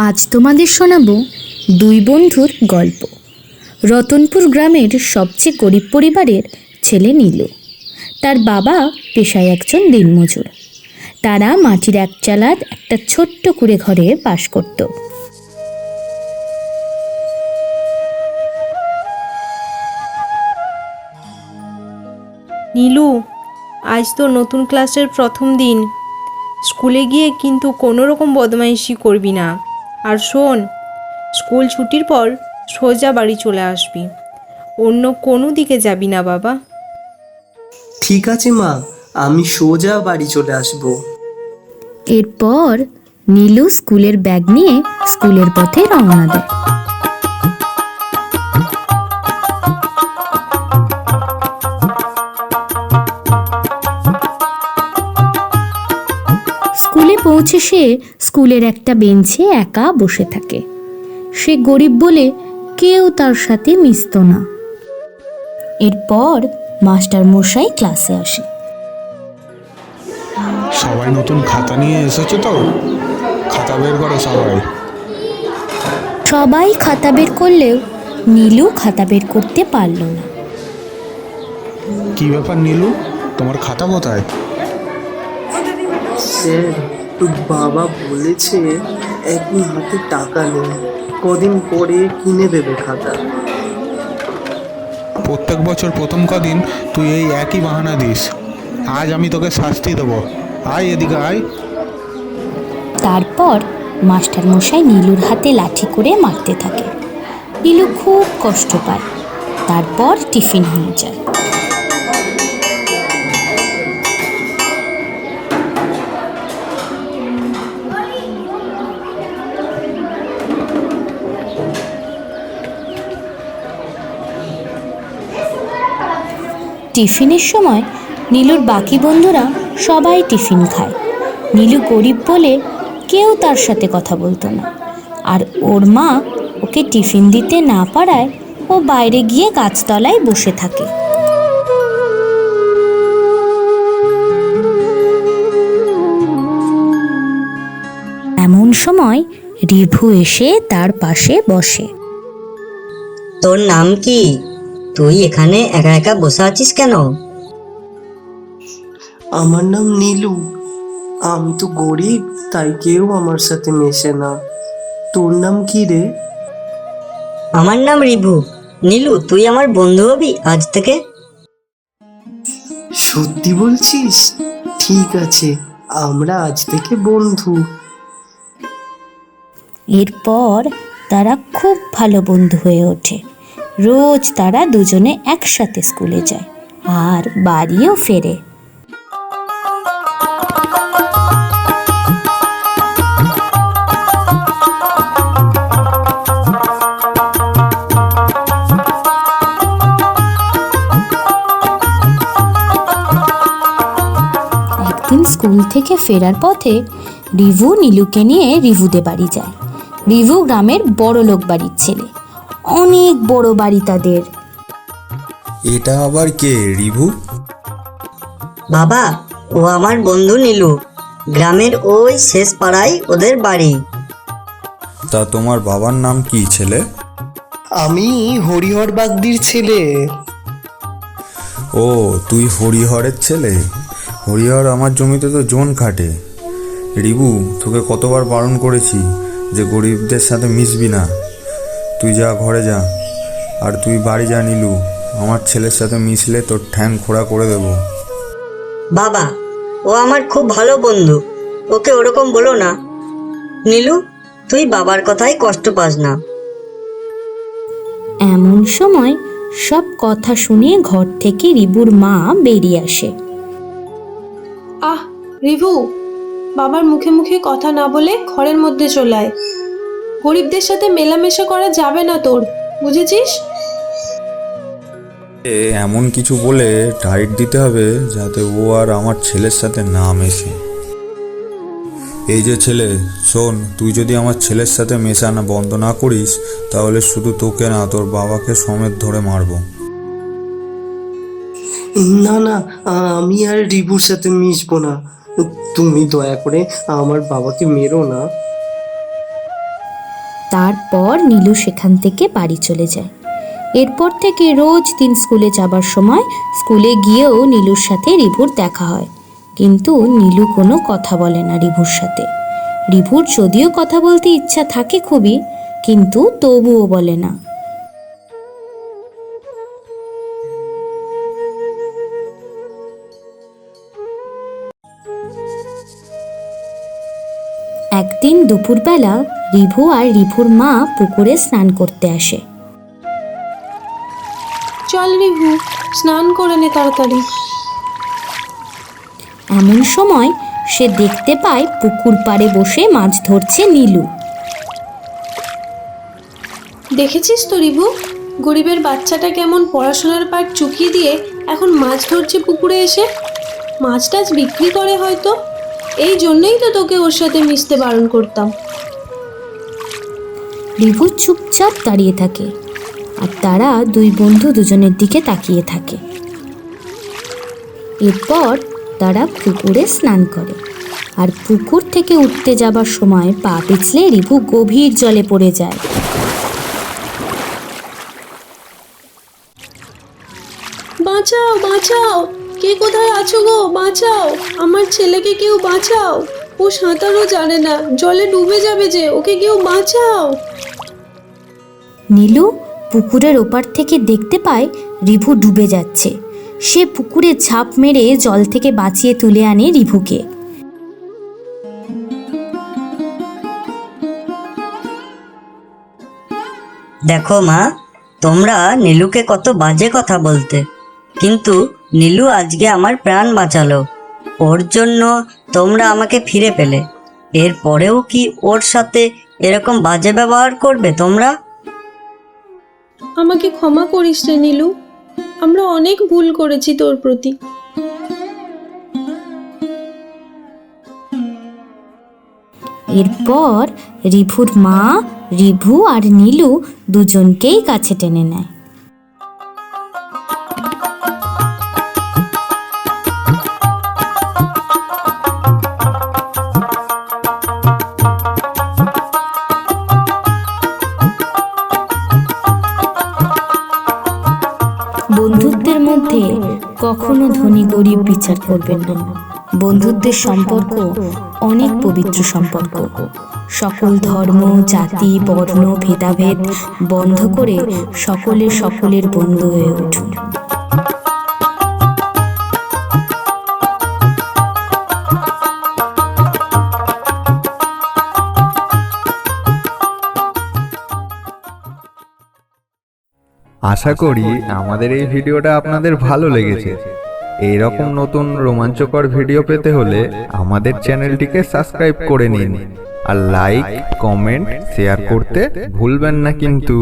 আজ তোমাদের শোনাবো দুই বন্ধুর গল্প। রতনপুর গ্রামের সবচেয়ে গরিব পরিবারের ছেলে নীলু। তার বাবা পেশায় একজন দিনমজুর। তারা মাটির একচালার একটা ছোট্ট কুঁড়ে ঘরে বাস করত। নীলু, আজ তো নতুন ক্লাসের প্রথম দিন। স্কুলে গিয়ে কিন্তু কোনো রকম বদমাইশি করবি না। আর শোন, স্কুল ছুটির পর সোজা বাড়ি চলে আসবি, অন্য কোনো দিকে যাবি না বাবা। ঠিক আছে মা, আমি সোজা বাড়ি চলে আসব। এরপর নীলু স্কুলের ব্যাগ নিয়ে স্কুলের পথে রওনা দেয়। স্কুলে পৌঁছে সে স্কুলের একটা বেঞ্চে একা বসে থাকে। সে গরিব বলে কেউ তার সাথে মিশত না। এরপর মাস্টার মশাই ক্লাসে আসে। সবাই নতুন খাতা নিয়ে এসেছো তো? খাতা বের করো সবাই। সবাই খাতা বের করলেও নীলু খাতা বের করতে পারল না। কি ব্যাপার নীলু, তোমার খাতা কোথায়? স্যার, বাবা বলেছে এখন হাতে টাকা নেই, কদিন পরে কিনে দেবে খাতা। প্রত্যেক বছর প্রথম কদিন তুই এই একই বাহানা দিস। আজ আমি তোকে শাস্তি দেবো। আয় এদিকে আয়। তারপর মাস্টার মশাই নীলুর হাতে লাঠি করে মারতে থাকে। নীলু খুব কষ্ট পায়। তারপর টিফিন হয়ে যায়। টিফিনের সময় নীলুর বাকি বন্ধুরা সবাই টিফিন খায়। নীলু গরিব বলে কেউ তার সাথে কথা বলতো না। আর ওর মা ওকে টিফিন দিতে না পারায় ও বাইরে গিয়ে গাছতলায় বসে থাকে। এমন সময় রিভু এসে তার পাশে বসে। তোর নাম কি? তুই এখানে একা একা বসে আছিস কেন? আমার নাম নীলু। আমি তো গরিব, তাই কেউ আমার সাথে মেশে না। তোর নাম কি রে? আমার নাম রিভু। নীলু, তুই আমার বন্ধু হবি আজ থেকে? সত্যি বলছিস? ঠিক আছে, আমরা আজ থেকে বন্ধু। এরপর তারা খুব ভালো বন্ধু হয়ে ওঠে। রোজ তারা দুজনে একসাথে স্কুলে যায় আর বাড়িও ফেরে। একদিন স্কুল থেকে ফেরার পথে রিভু নীলুকে নিয়ে রিভুদের বাড়ি যায়। রিভু গ্রামের বড় লোক বাড়ির ছেলে। অনেক বড় বাড়ি তাদের। এটা আবার কে রিভু? বাবা, ও আমার বন্ধু নীলু। গ্রামের ওই শেষ পাড়ায় ওদের বাড়ি। তা তোমার বাবার নাম কি ছেলে? আমি হরিহর বাগদির ছেলে। ও, তুই হরিহরের ছেলে? হরিহর আমার জমিতে তো জন খাটে। রিভু, তোকে কতবার বারণ করেছি যে গরিবদের সাথে মিশবি না। তুই যা, ঘরে যা। আর তুই বাড়ি যা নীলু, আমার ছেলের সাথে মিশলে তোর ঠ্যাং খোঁড়া করে দেবো। বাবা, ও আমার খুব ভালো বন্ধু, ওকে ওরকম বলো না। নীলু, তুই বাবার কথায় কষ্ট পাস না। এমন সময় সব কথা শুনে ঘর থেকে রিভুর মা বেরিয়ে আসে। আহ রিভু, বাবার মুখে মুখে কথা না বলে ঘরের মধ্যে চলে আয়। গরিবদের সাথে মেলামেশা করা যাবে না তোর, বুঝেছিস? এমন কিছু বলে টাইট দিতে হবে যাতে ও আর আমার ছেলের সাথে না মেশে। এই যে ছেলে, শোন, তুই যদি আমার ছেলের সাথে মেশানো বন্ধ না করিস তাহলে শুধু তোকে না, তোর বাবাকে সমেত ধরে মারবো। না না, আমি আর রিভুর সাথে মিশবো না। তুমি দয়া করে আমার বাবাকে মেরো না। তারপর নীলু সেখান থেকে বাড়ি চলে যায়। এরপর থেকে রোজ দিন স্কুলে যাবার সময় স্কুলে গিয়েও নীলুর সাথে রিভুর দেখা হয়, কিন্তু নীলু কোনো কথা বলে না রিভুর সাথে। রিভুর যদিও কথা বলতে ইচ্ছা থাকে খুবই, কিন্তু তবুও বলে না। একদিন দুপুরবেলা রিভু আর রিভুর মা পুকুরে স্নান করতে আসে। চল রিভু, স্নান করে নে তাড়াতাড়ি। এমন সময় সে দেখতে পায় পুকুর পাড়ে বসে মাছ ধরছে নীলু। দেখেছিস তো রিভু, গরিবের বাচ্চাটা কেমন পড়াশোনার পাট চুকিয়ে দিয়ে এখন মাছ ধরছে পুকুরে এসে। মাছ টাছ বিক্রি করে হয়তো, এই জন্যই তো তোকে ওর সাথে মিশতে বারণ করতাম। রিভু চুপচাপ দাঁড়িয়ে থাকে, আর তারা দুই বন্ধু দুজনের দিকে তাকিয়ে থাকে। এরপর তারা পুকুরে স্নান করে, আর পুকুর থেকে উঠতে যাবার সময় পা পিছলে রিভু গভীর জলে পড়ে যায়। বাঁচাও বাঁচাও, কে কোথায় আছো গো, বাঁচাও, আমার ছেলেকে কেউ বাঁচাও, ও সাঁতারও জানে না, জলে ডুবে যাবে যে, ওকে কেউ বাঁচাও। নীলু পুকুরের ওপার থেকে দেখতে পায় রিভু ডুবে যাচ্ছে। সে পুকুরে ঝাঁপ মেরে জল থেকে বাঁচিয়ে তুলে আনে রিভুকে। দেখো মা, তোমরা নীলুকে কত বাজে কথা বলতে, কিন্তু নীলু আজকে আমার প্রাণ বাঁচালো। ওর জন্য তোমরা আমাকে ফিরে পেলে, এরপরেও কি ওর সাথে এরকম বাজে ব্যবহার করবে তোমরা? আমাকে ক্ষমা করিস রে নীলু, আমরা অনেক ভুল করেছি তোর প্রতি। এরপর রিভুর মা রিভু আর নীলু দুজনকেই কাছে টেনে নেয়। বন্ধুত্বের মধ্যে কখনো ধনী গরিব বিচার করবেন না। বন্ধুত্বের সম্পর্ক অনেক পবিত্র সম্পর্ক। সকল ধর্ম, জাতি, বর্ণ, ভেদাভেদ বন্ধ করে সকলের বন্ধু হয়ে উঠুন। আশা করি আমাদের এই ভিডিওটা আপনাদের ভালো লেগেছে। এইরকম নতুন রোমাঞ্চকর ভিডিও পেতে হলে আমাদের চ্যানেলটিকে সাবস্ক্রাইব করে নিন, আর লাইক, কমেন্ট, শেয়ার করতে ভুলবেন না কিন্তু।